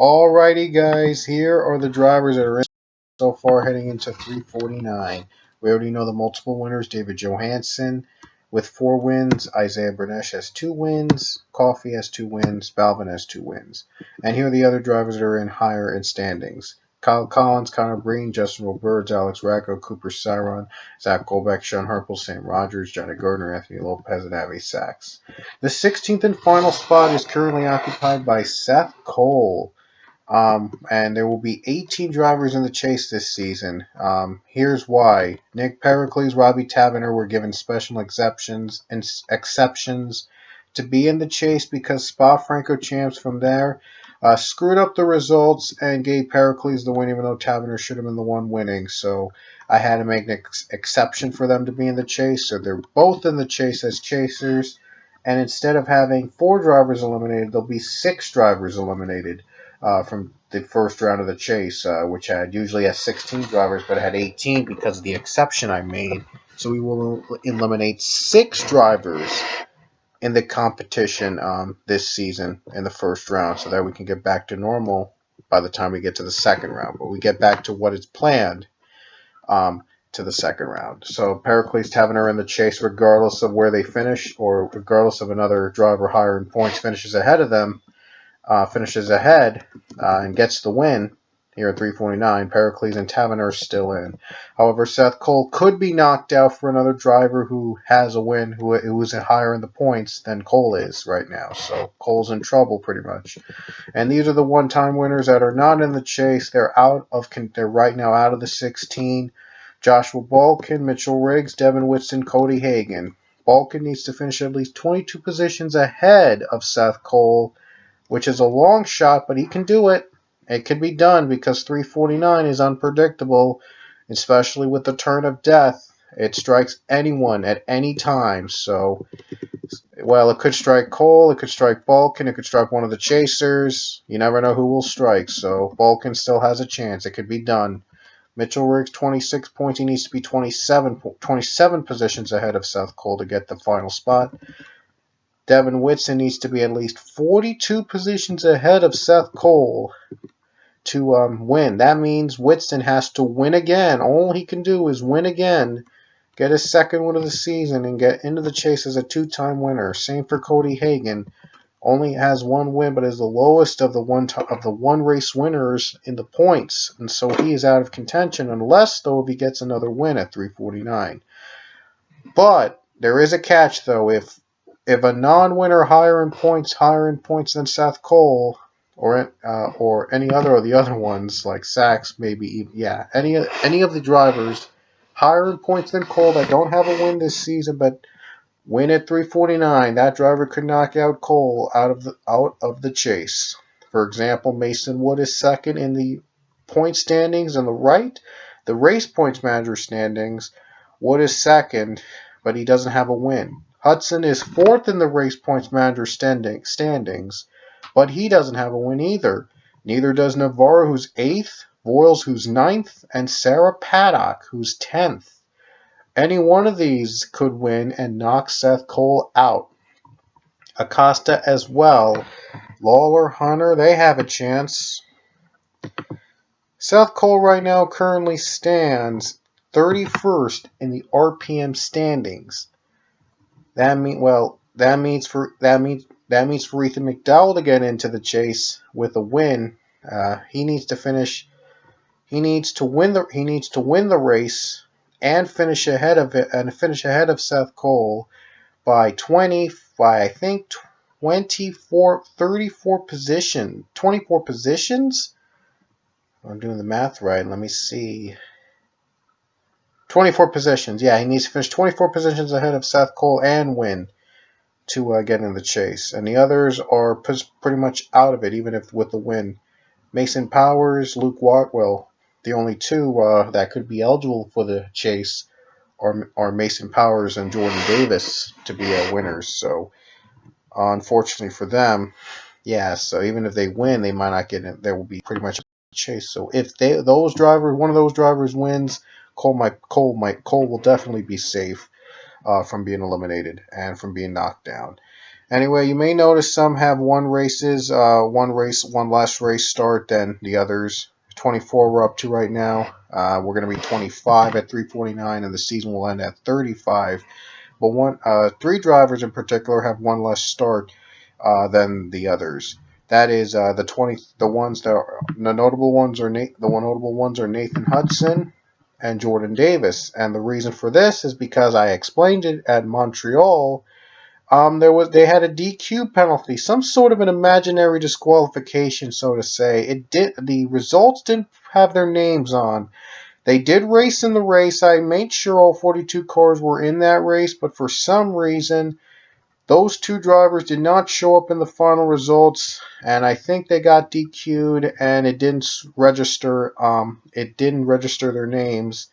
Alrighty, guys, here are the drivers that are in so far heading into 349. We already know the multiple winners. David Johansen with 4 wins. Isaiah Bernesh has 2 wins. Coffey has 2 wins. Balvin has 2 wins. And here are the other drivers that are in higher in standings. Kyle Collins, Connor Breen, Justin Roberts, Alex Racco, Cooper Saron, Zach Golbeck, Sean Herpel, Sam Rogers, Johnny Gardner, Anthony Lopez, and Avi Sachs. The 16th and final spot is currently occupied by Seth Cole. And there will be 18 drivers in the chase this season. Here's why. Nick Pericles, Robbie Tavener were given special exceptions to be in the chase because Spa Franco champs from there screwed up the results and gave Pericles the win, even though Tavener should have been the one winning. So I had to make an exception for them to be in the chase. So they're both in the chase as chasers. And instead of having 4 drivers eliminated, there'll be 6 drivers eliminated. From the first round of the chase, which had usually has 16 drivers, but it had 18 because of the exception I made. So we will eliminate 6 drivers in the competition this season in the first round, so that we can get back to normal by the time we get to the second round. But we get back to what is planned to the second round. So Pericles, Tavener in the chase, regardless of where they finish, or regardless of another driver higher in points finishes ahead of them. Finishes ahead and gets the win here at 349. Pericles and Tavener are still in. However, Seth Cole could be knocked out for another driver who has a win, who is higher in the points than Cole is right now. So Cole's in trouble pretty much. And these are the one-time winners that are not in the chase. They're right now out of the 16. Joshua Balkin, Mitchell Riggs, Devin Whitson, Cody Hagan. Balkin needs to finish at least 22 positions ahead of Seth Cole, which is a long shot, but he can do it. It can be done because 349 is unpredictable, especially with the turn of death. It strikes anyone at any time. So, well, it could strike Cole, it could strike Balkin, it could strike one of the chasers. You never know who will strike. So Balkin still has a chance. It could be done. Mitchell Riggs, 26 points. He needs to be 27 positions ahead of Seth Cole to get the final spot. Devin Whitson needs to be at least 42 positions ahead of Seth Cole to win. That means Whitson has to win again. All he can do is win again, get his second win of the season, and get into the chase as a 2-time winner. Same for Cody Hagan. Only has 1 win, but is the lowest of the one race winners in the points, and so he is out of contention unless, though, if he gets another win at 349. But there is a catch, though. If a non-winner higher in points than Seth Cole, or any other of the other ones like Sachs, maybe any of the drivers higher in points than Cole that don't have a win this season but win at 349, that driver could knock out Cole out of the chase. For example, Mason Wood is second in the point standings on the right. The race points manager standings, Wood is second, but he doesn't have a win. Hudson is 4th in the race points manager standings, but he doesn't have a win either. Neither does Navarro, who's 8th, Voiles, who's 9th, and Sarah Paddock, who's 10th. Any one of these could win and knock Seth Cole out. Acosta as well. Lawler, Hunter, they have a chance. Seth Cole right now currently stands 31st in the RPM standings. That means for Ethan McDowell to get into the chase with a win. He needs to win the race and finish ahead of Seth Cole by 24 positions. I'm doing the math right. Let me see. 24 positions. Yeah, he needs to finish 24 positions ahead of Seth Cole and win to get in the chase. And the others are pretty much out of it, even if with the win. Mason Powers, Luke Watwell, the only 2 that could be eligible for the chase are Mason Powers and Jordan Davis to be winners. So, unfortunately for them, so even if they win, they might not get in. There will be pretty much a chase. So if one of those drivers wins, Cole will definitely be safe from being eliminated and from being knocked down. Anyway, you may notice some have one less race start than the others. 24 we're up to right now. We're going to be 25 at 349, and the season will end at 35. But three drivers in particular have one less start than the others. That is the ones that are the notable ones are notable ones are Nathan Hudson and Jordan Davis, and the reason for this is because I explained it at Montreal. They had a DQ penalty, some sort of an imaginary disqualification, so to say. The results didn't have their names on. They did race in the race. I made sure all 42 cars were in that race, but for some reason, those two drivers did not show up in the final results, and I think they got DQ'd, and it didn't register. It didn't register their names.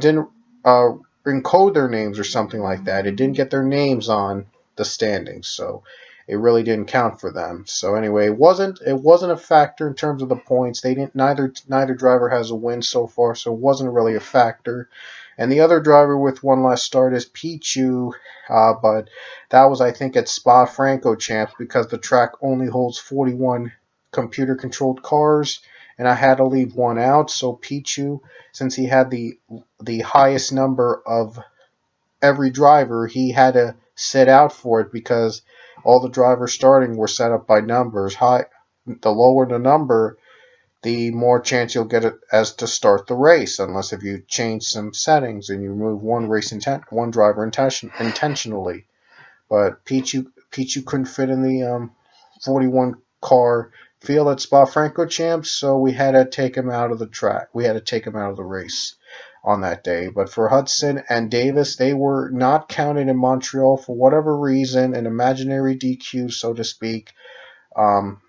Didn't encode their names or something like that. It didn't get their names on the standings, so it really didn't count for them. So anyway, it wasn't a factor in terms of the points. They didn't neither driver has a win so far, so it wasn't really a factor. And the other driver with one last start is Pichu, but that was, I think, at Spa Franco Champs because the track only holds 41 computer-controlled cars, and I had to leave one out. So Pichu, since he had the highest number of every driver, he had to sit out for it because all the drivers starting were set up by numbers. The lower the number, the more chance you'll get it as to start the race, unless if you change some settings and you remove one driver intentionally. But Pichu couldn't fit in the 41 car field at Spa Franco Champs, so we had to take him out of the track. We had to take him out of the race on that day. But for Hudson and Davis, they were not counted in Montreal for whatever reason, an imaginary DQ, so to speak.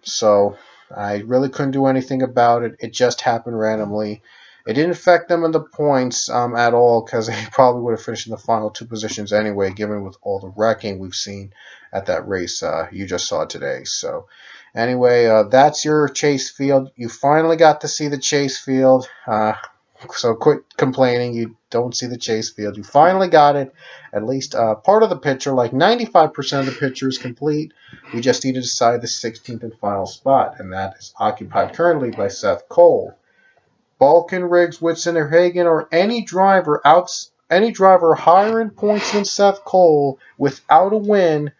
So I really couldn't do anything about it. It just happened randomly. It didn't affect them in the points at all because they probably would have finished in the final two positions anyway, given with all the wrecking we've seen at that race you just saw today. So anyway, that's your chase field. You finally got to see the chase field. So quit complaining. You don't see the chase field. You finally got it. At least part of the picture, like 95% of the picture is complete. We just need to decide the 16th and final spot, and that is occupied currently by Seth Cole. Balkan, Riggs, Whitson, or Hagan, or any driver higher in points than Seth Cole without a win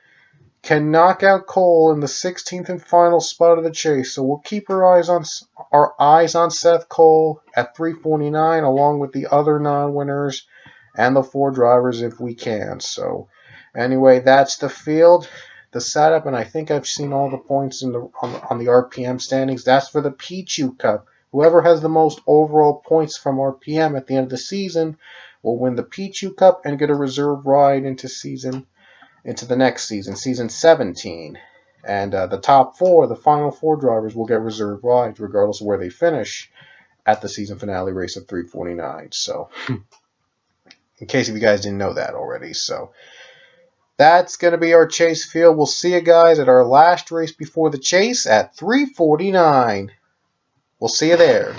can knock out Cole in the 16th and final spot of the chase. So we'll keep our eyes on Seth Cole at 349, along with the other non-winners and the four drivers if we can. So anyway, that's the field, the setup, and I think I've seen all the points on the RPM standings. That's for the Pichu Cup. Whoever has the most overall points from RPM at the end of the season will win the Pichu Cup and get a reserve ride into the next season, season 17. And the top four, the final four drivers, will get reserve rides regardless of where they finish at the season finale race of 349. So, in case if you guys didn't know that already. So, that's going to be our chase field. We'll see you guys at our last race before the chase at 349. We'll see you there.